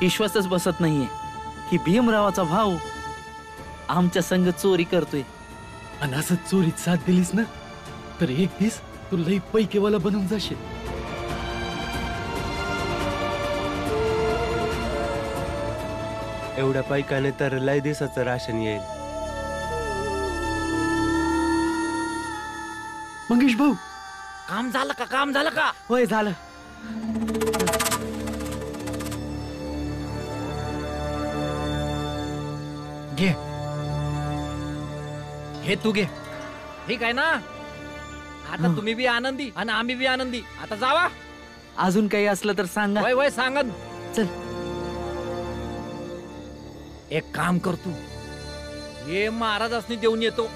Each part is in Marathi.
विश्वासच बसत नाहीये की भीमरावाचा भाऊ आमच्या संग चोरी करतोय. आणि असं चोरीत साथ दिलीस ना तर एक दिस तू लई पैकेवाला बनून जाशील. एवढ्या पैकाने तर लय दिवसाचं राशन येईल. मंगेश भाऊ, काम झालं का? काम झालं का? होय झालं. घे घे तू घे. ठीक आहे ना? आता तुम्ही बी आनंदी आणि आम्ही बी आनंदी. आता जावा. अजून काही असलं तर सांगा. वय वय सांगन. चल. एक काम करतो, हे महाराजांनी देऊन येतो.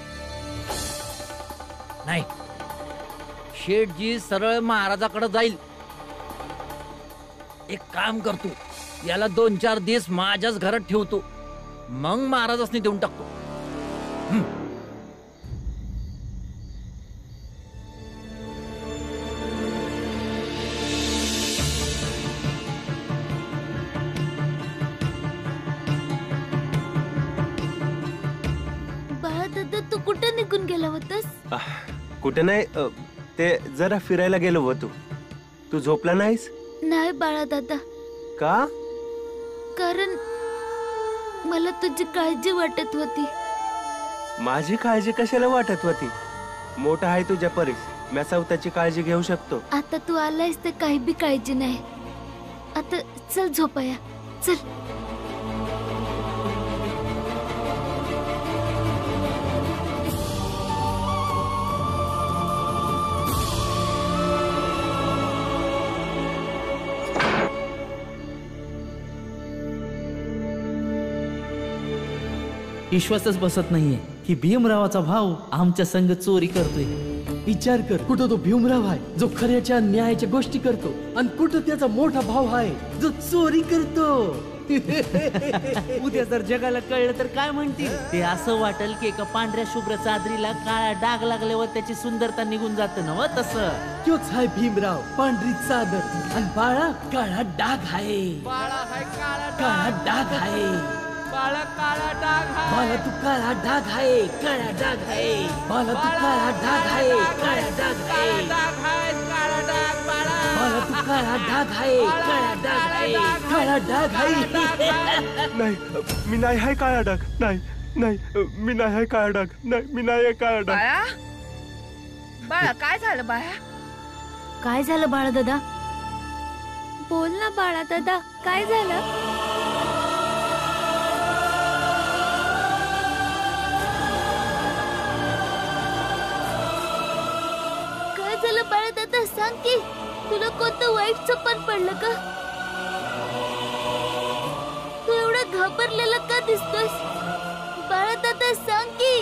नाही, शेठजी सरळ महाराजाकडे जाईल. एक काम करतो, याला 2-4 दिवस माझ्याच घरात ठेवतो, मग महाराजांनी देऊन टाकतो. तू कुठे निघून गेला होतास? कुठे नाही, ते जरा फिरायला गेलो होतो. तू झोपला नाहीस? नाही बाळा दादा. का? कारण मला तुझी काळजी वाटत होती. माझी काळजी कशाला वाटत होती? मोठा आहे तुझ्या परीस, मी स्वतःची काळजी घेऊ शकतो. आता तू आलायस तर काही बी काळजी नाही. आता चल झोपाया, चल. विश्वासच बसत नाहीये की भीमरावाचा भाऊ आमच्या संग चोरी करतोय. विचार कर, कुठं तो भीमराव आहे जो खऱ्याच्या न्यायाच्या गोष्टी करतो आणि कुठं त्याचा मोठा भाऊ आहे जो चोरी करतो. उद्या जर जगाला कळलं तर काय म्हणतील? ते असं वाटेल की एका पांढऱ्या शुभ्र चादरीला काळा डाग लागल्यावर त्याची सुंदरता निघून जाते ना. तसं तोच आहे भीमराव, पांढरी चादर आणि बाळा काळा डाग आहे. काळा डाग आहे. काळा डाग बाला तू काळा डाग आहे. काळा डाग आहे. बाला तू काळा डाग आहे. काळा डाग आहे. बाला तू काळा डाग आहे. काळा डाग आहे. काळा डाग आहे. नाही, मी नाही आहे काळा डाग. नाही नाही, मी नाही आहे काळा डाग. नाही, मी नाही आहे काळा डाग. बाळा, बाळा काय झालं बाळा? काय झालं बाळा दादा? बोल ना बाळा दादा, काय झालं? बाळा दादा सांग की, तुला कोणतं वाईट स्वप्न पडलं का? तू एवढा घाबरलेला का दिसतोस? बाळा दादा सांग की.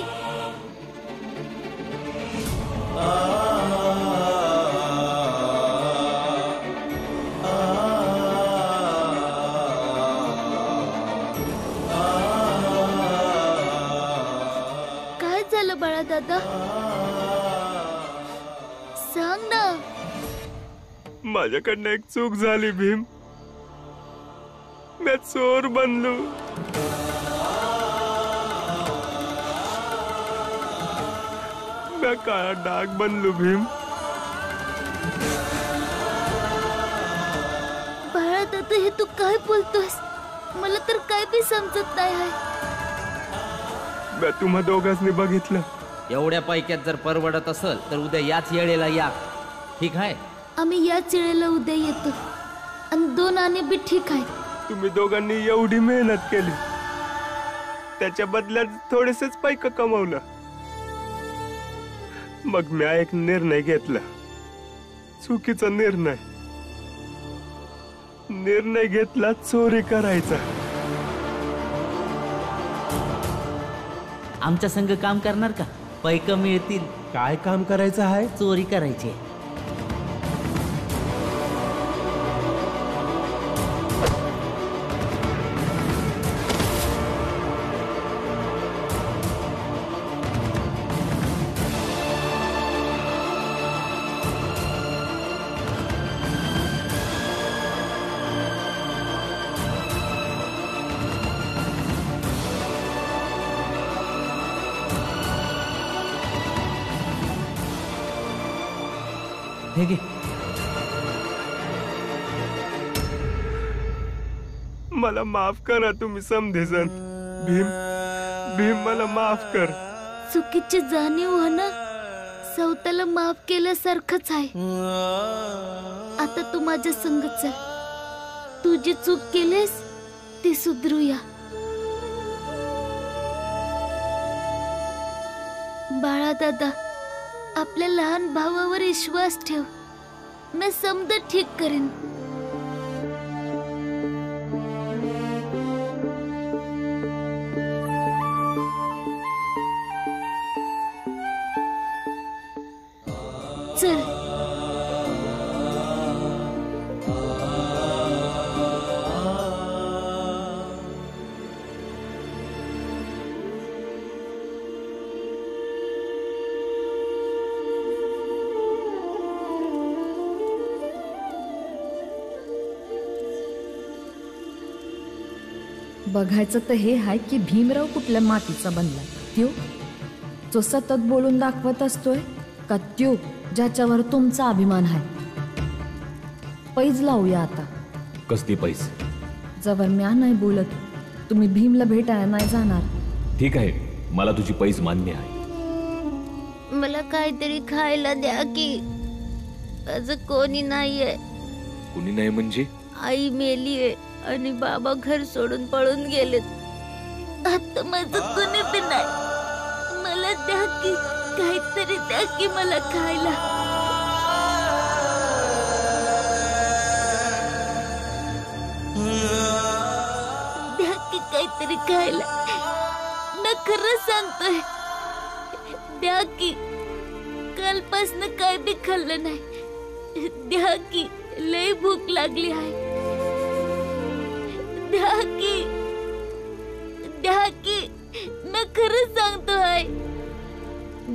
काय झालं बाळा दादा? सांग ना. माझ्याकडनं एक चूक झाली भीम. मी चोर बनलो. मी काळा डाग बनलो भीम. बाळा दादा हे तू काय बोलतोस? मला तर काय बी समजत नाही आहे. मी तुम्हा दोघांनी बघितलं. एवढ्या पैक्यात जर परवडत असेल तर उद्या याच येळेला या. ठीक आहे? आम्ही याच वेळेला उद्या येतो आणि 2 आणे बी ठीक आहे. तुम्ही दोघांनी एवढी मेहनत केली, त्याच्या बदल्यात थोडेसेच पैक कमवलं. मग मी एक निर्णय घेतला, चुकीचा निर्णय घेतला, चोरी करायचा. आमच्या संग काम करणार का? पैक मिळतील. काय काम करायचं आहे? चोरी करायची. हे घे. मला माफ करा तुम्ही समधेजण. भीम भीम मला माफ कर. चुकीची जाणीव होणं सौताला माफ केल्यासारखंच आहे. आता तू माझ्या संग चल. तू जी चूक केलीस ती सुधरूया. बाळा दादा, आपल्या लहान भावावर विश्वास ठेव. मी समजा ठीक करेन. चल. बघायचं तर हे आहे की भीमराव कुठल्या मातीचा बनला. त्यो जो सतत बोलून दाखवत असतोय का त्यो ज्याच्यावर तुमचा अभिमान आहे. पैज लावूया आता. कसली पैस? जवळ म्या नाही बोलत तुम्ही भीमला भेटायला नाही जाणार. ठीक आहे, मला तुझी पैस मान्य आहे. मला काहीतरी खायला द्या की. माझं कोणी नाहीये. कुणी नाही म्हणजे? आई मेलीये आणि बाबा घर सोडून पळून गेलेत. आता माझं कोणी बी नाही. मला द्या की, काहीतरी द्या की मला खायला. द्या की काहीतरी खायला. मी खरं सांगतोय, द्या की. कालपासनं काय बी खाल्लं नाही. द्या की, लय भूक लागली आहे. द्या की, द्या की. मी खरं सांगतोय,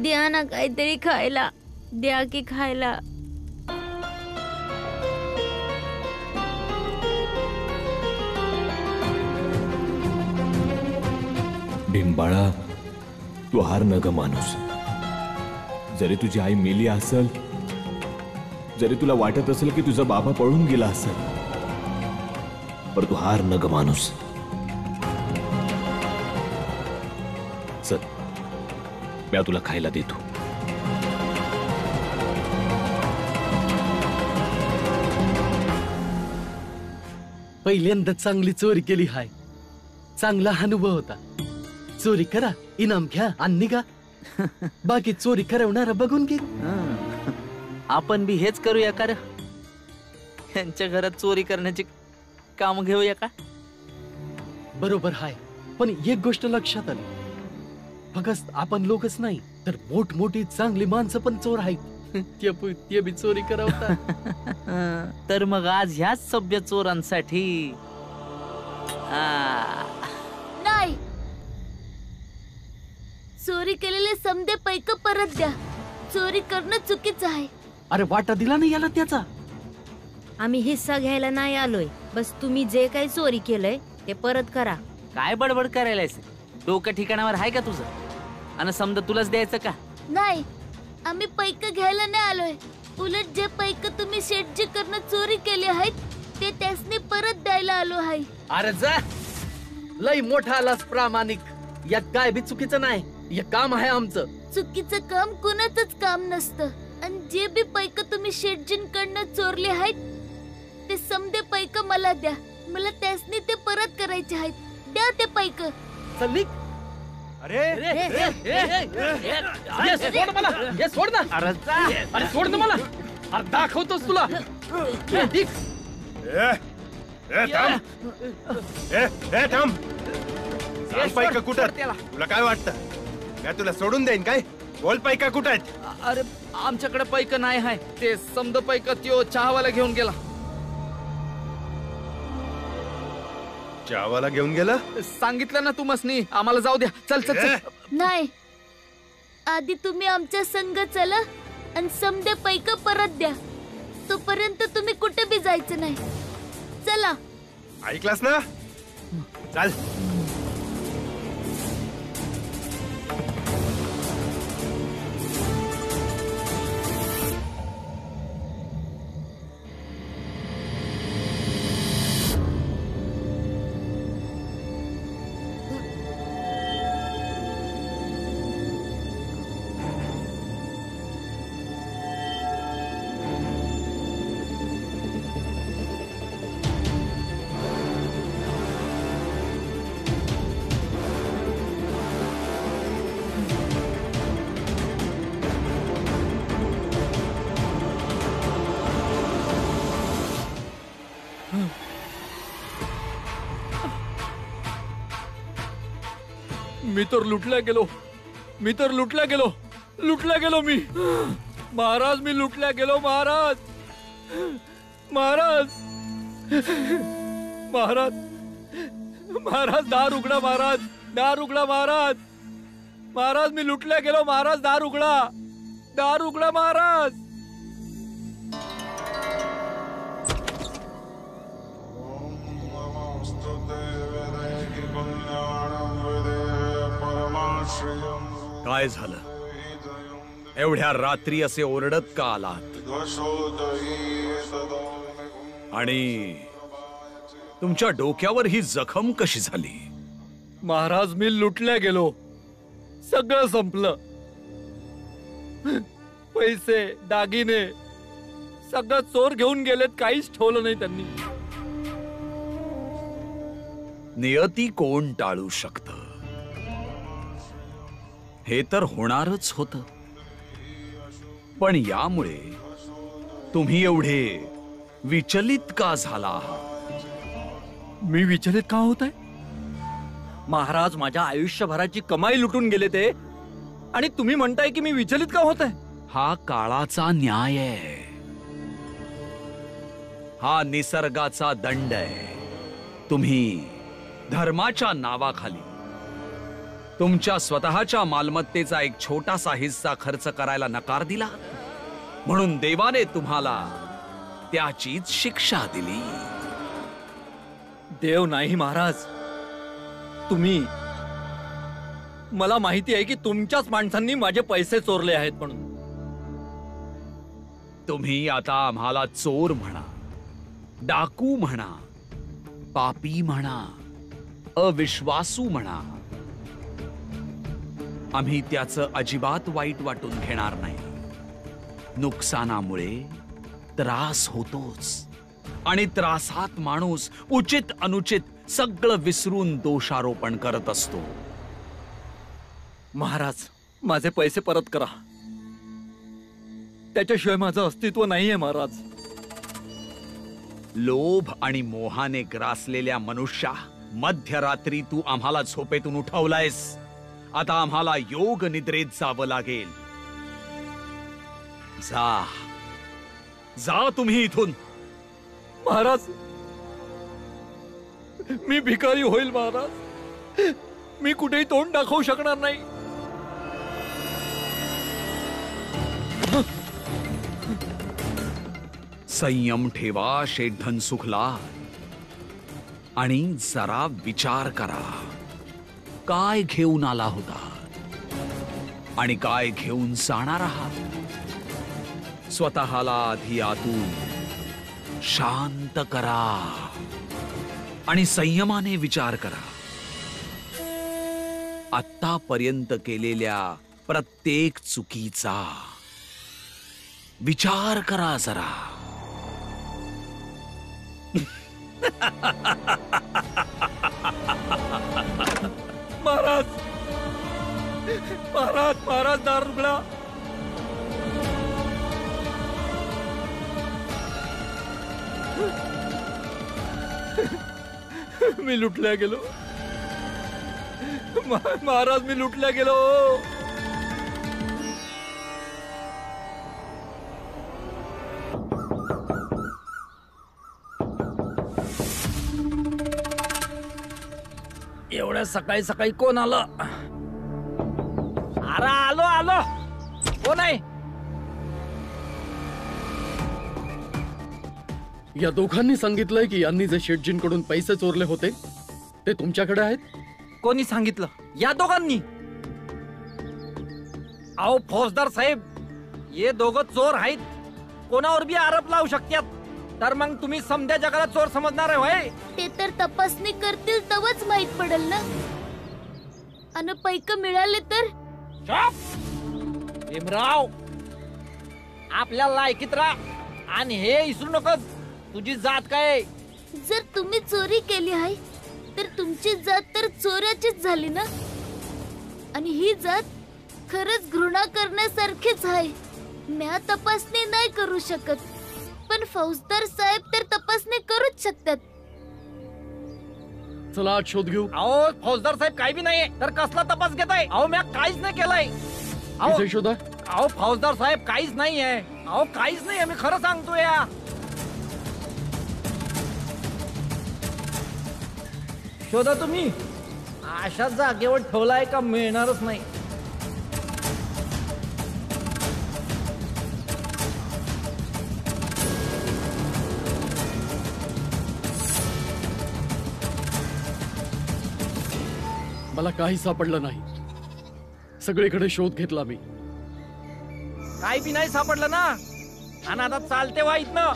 द्या ना काहीतरी खायला. द्या की खायला. भीमबाळा, तू हार न ग माणूस. जरी तुझी आई मेली असेल, जरी तुला वाटत असेल की तुझा बाबा पळून गेला असेल, पर तू हार न ग माणूस. चल, मी तुला खायला देतो. पहिल्यांदा चांगली चोरी केली हाय. चांगला अनुभव होता. चोरी करा, इनाम घ्या आणि निघा. बाकी चोरी करवणारा बघून घे. आपण बी हेच करूया का रे? यांच्या घरात चोरी करण्याची काम घेऊया का? बरोबर हाय, पण एक गोष्ट लक्षात आली. फक्त आपण लोकच नाही तर मोठमोठी चांगली माणसं पण चोर आहेत. ते बी चोरी करवतात. तर मग आज ह्याच सभ्य चोरांसाठी नाही. चोरी केलेले समदे पैक परत द्या. चोरी करणं चुकीचं आहे. अरे वाटा दिला नाही याला त्याचा. आम्ही हिस्सा घ्यायला नाही आलोय. बस तुम्ही जे काही चोरी केलंय ते परत करा. काय बडबड करायला? डोकं ठिकाणावर आहे का तुझं? आणि समजा तुलाच द्यायचं का? नाही, आम्ही पैक घ्यायला नाही आलोय. उलट जे पैक तुम्ही शेटजी करणं चोरी केले आहेत ते त्यासनी परत द्यायला आलो आहे. अरे जा, लय मोठा आलास प्रामाणिक. यात काय बी चुकीचं नाही. हे काम आहे आमचं. चुकीचं काम कुणाचंच काम नसतं. आणि जे बी पैक तुम्ही शेटजींकडनं चोरले आहेत ते समदे पैक मला द्या. मला त्यासनी ते परत करायचे आहेत. द्या ते पैक. चल निघ. अरे ये सोड मला. ये सोड ना. अरे सोड ना मला. अरे दाखवतोस तुला. ये निघ. थांब. सांग पैका कुठं? तुला काय वाटतं? काय तुला सोडून देईन काय? बोल पैका कुठं आहेत? अरे आमच्याकडे पैक नाही आहे. ते समद पैक त्यो चहावाला घेऊन गेला. चहावाला घेऊन गेला? सांगितलं ना तू मसनी. आम्हाला जाऊ द्या. चल चल चल. नाही, आधी तुम्ही आमच्या संग चला आणि समदे पैक परत द्या. तोपर्यंत तुम्ही कुठे बी जायचं नाही. चला. ऐकलास ना? चल. मी तर लुटल्या गेलो मी महाराज, मी लुटल्या गेलो महाराज. दार उघडा महाराज, मी लुटल्या गेलो महाराज. दार उघडा महाराज. काय झालं? एवढ्या रात्री असे ओरडत का आलात? आणि तुमच्या डोक्यावर ही जखम कशी झाली? महाराज, मी लुटल्या गेलो. सगळं संपलं. पैसे, दागिने सगळं चोर घेऊन गेलेत. काहीच ठेवलं नाही त्यांनी. नियती कोण टाळू शकत? हे तर होणारच होत. पण यामुळे तुम्ही एवढे विचलित का झाला आहात? मी विचलित का होत आहे? महाराज, माझ्या आयुष्यभराची कमाई लुटून गेले ते, आणि तुम्ही म्हणताय की मी विचलित का होत आहे? हा काळाचा न्याय आहे. हा निसर्गाचा दंड आहे. तुम्ही धर्माच्या नावाखाली तुमच्या स्वतःच्या मालमत्तेचा एक छोटासा हिस्सा खर्च करायला नकार दिला, म्हणून देवाने तुम्हाला त्याचीच शिक्षा दिली. देव नाही महाराज. तुम्ही, मला माहिती आहे की तुमच्याच माणसांनी माझे पैसे चोरले आहेत म्हणून. तुम्ही आता आम्हाला चोर म्हणा, डाकू म्हणा, पापी म्हणा, अविश्वासू म्हणा, आम्ही त्याचं अजिबात वाईट वाटून घेणार नाही. नुकसानामुळे त्रास होतोच, आणि त्रासात माणूस उचित अनुचित सगळं विसरून दोषारोपण करत असतो. महाराज, माझे पैसे परत करा. त्याच्याशिवाय माझं अस्तित्व नाहीये महाराज. लोभ आणि मोहाने ग्रासलेल्या मनुष्या, मध्यरात्री तू आम्हाला झोपेतून उठवलायस. आता आम्हाला योग निद्रेत जावं लागेल. जा तुम्ही इथून. महाराज, मी भिकारी होईल महाराज. मी कुठेही तोंड दाखवू शकणार नाही. संयम ठेवा शेठ धनसुखला, आणि जरा विचार करा. काय घेऊन आला होता आणि काय घेऊन जाणार आहात? स्वतःला आधी आतून शांत करा आणि संयमाने विचार करा. आत्तापर्यंत केलेल्या प्रत्येक चुकीचा विचार करा जरा. महाराज, महाराज, महाराज, दार उघडा. मी लुटल्या गेलो महाराज, मी लुटल्या गेलो. एवढ्या सकाळी सकाळी कोण आलं? अरे आलो. कोण आहे? या दोघांनी सांगितलंय की यांनी जे शेठजींकडून पैसे चोरले होते ते तुमच्याकडे आहेत. कोणी सांगितलं? या दोघांनी? अहो फौजदार साहेब, हे दोघं चोर आहेत. कोणावर बी आरोप लावू शकतात. तर मग तुम्ही समध्या जगाला चोर समजणार आहे होय? ते तर तपासणी करतील तेव्हाच माहित पडेल ना. आणि पैक मिळाले तर? भीमराव, आपल्या लायकीत राहा आणि हे विसरू नकोस. तुझी जात काय? जर तुम्ही चोरी केली आहे तर तुमची जात तर चोराचीच झाली ना. आणि ही जात खरंच घृणा करण्यासारखीच आहे. म्या तपासणी नाही करू शकत, पण फौजदार साहेब तर तपासणी करूच शकतात. चला आज शोध घेऊ. अहो फौजदार साहेब काही बी नाहीये तर कसला तपास घेताय? अहो मी काहीच नाही केलाय. इथे शोधा. अहो फौजदार साहेब काहीच नाहीये. अहो काहीच नाहीये, मी खरं सांगतो या. शोधा तुम्ही. अशा जागेवर ठेवलाय का मिळणारच नाही. मला काही सापडलं नाही. सगळीकडे शोध घेतला मी. काय बी नाही सापडलं ना. आणि आता चालते वा इथनं.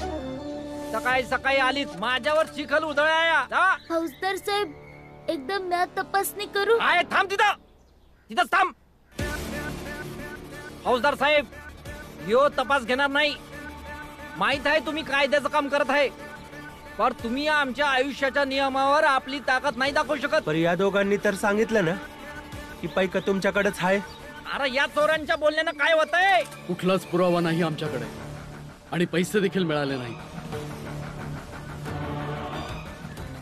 सकाळी सकाळी आलीत माझ्यावर चिखल उधळाया. फौजदार साहेब एकदम म्या तपासणी करू. आहे थांब तिथं. तिथंच थांब. फौजदार साहेब यो तपास घेणार नाही. माहित आहे तुम्ही कायद्याचं काम करत आहे, पण तुम्ही आमच्या आयुष्याच्या नियमावर आपली ताकद नाही दाखवू शकत. पर या दोघांनी तर सांगितलं ना की पैका तुमच्याकडेच आहे. अरे या चोरांच्या बोलण्यानं काय होतंय? कुठलाच पुरावा नाही आमच्याकडे आणि पैसे देखील मिळाले नाही.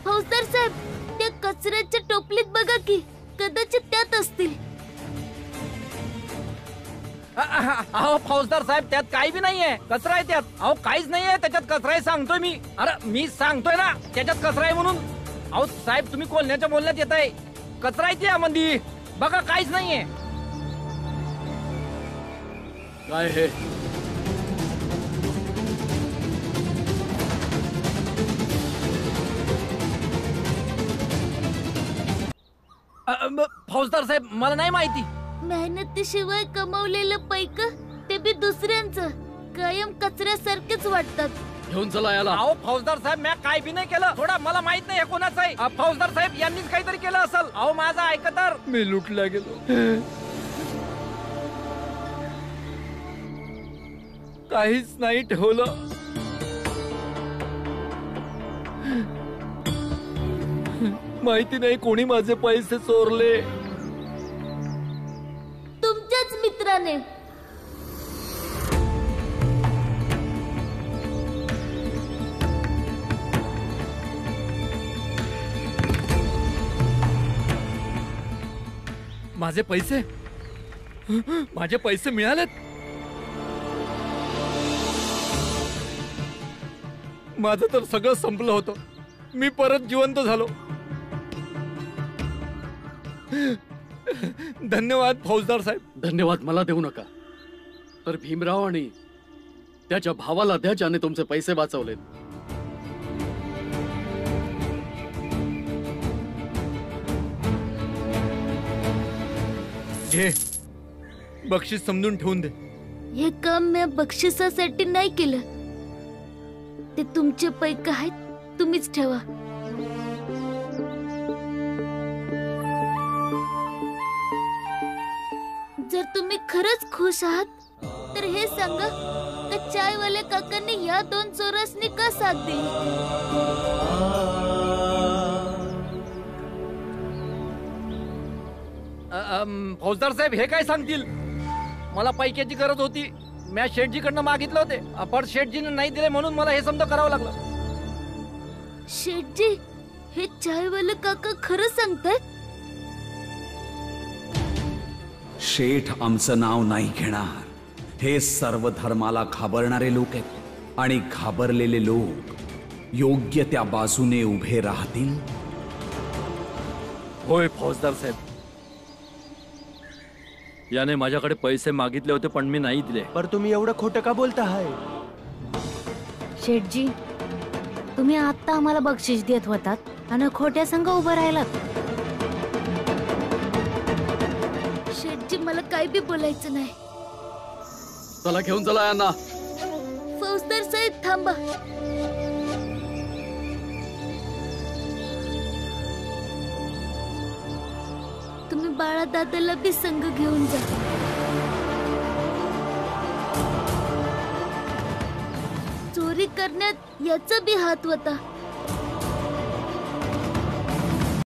फौजदार साहेब त्या कचऱ्याच्या टोपलीत बघा की, कदाचित त्यात असतील. अहो फौजदार साहेब त्यात काही बी नाहीये. कचरा आहे त्यात. अहो काहीच नाहीये त्याच्यात. कचरा आहे सांगतोय मी. अरे मी सांगतोय ना त्याच्यात कचरा आहे म्हणून. अहो साहेब तुम्ही कोल्ह्याच्या बोलण्यात येत आहे. कचरा आहे त्यामध्ये बघा, काहीच नाहीये. काय हे? फौजदार साहेब मला नाही माहिती. मेहनतीशिवाय कमवलेलं पैक ते बी दुसऱ्यांचं कायम कचऱ्यासारखेच वाटतात. घेऊन चला याला. अहो फौजदार साहेब मी काय बी नाही केलं. थोडा मला माहित नाही हे कोणाचं आहे. फौजदार साहेब यांनीच काहीतरी केलं असेल. अहो माझं ऐका तर. मी लुटला गेलो. काहीच नाही ठेवलं. माहिती नाही कोणी माझे पैसे चोरले. तुमच्याच मित्राने. माझे पैसे मिळालेत. माझं तर सगळं संपलं होतं. मी परत जिवंत झालो. धन्यवाद फौजदार साहेब. धन्यवाद मला देऊ नका. तर भीमराव आणि त्याच्या भावाला द्या ज्याने तुमचे पैसे वाचवलेत. घे बक्षीस समजून ठेवून दे. हे काम मी बक्षिसासाठी नाही केलं. ते तुमचे पैक आहेत, तुम्हीच ठेवा. जर तुम्ही खरंच खुश आहात तर हे सांगा का चायवाल्या काकांनी या दोन चोरासनी का साथ दिली? फौजदार साहेब हे काय सांगतील? मला पैक्याची गरज होती. मी शेठजीकडनं मागितलं होते, पण शेठजीने नाही दिले म्हणून मला हे समजा करावं लागलं. शेठजी हे चायवाले काका खरं सांगतात? शेठ आमचं नाव नाही घेणार. हे सर्व धर्माला घाबरणारे लोक आहेत आणि घाबरलेले लोक योग्य त्या बाजूने उभे राहतील. होय फौजदार साहेब, याने माझ्याकडे पैसे मागितले होते पण मी नाही दिले. पर तुम्ही एवढं खोटं का बोलता आहे? शेठजी तुम्ही आता आम्हाला बक्षीस देत होतात आणि खोट्या संघ उभं राहिलात. शेठजी मला काय बी बोलायचं नाही. चला घेऊन चला यांना. फौजदार साहेब थांबा. तुम्ही बाळा दादाला बी संग घेऊन जा. चोरी करण्यात याचा बी हात होता.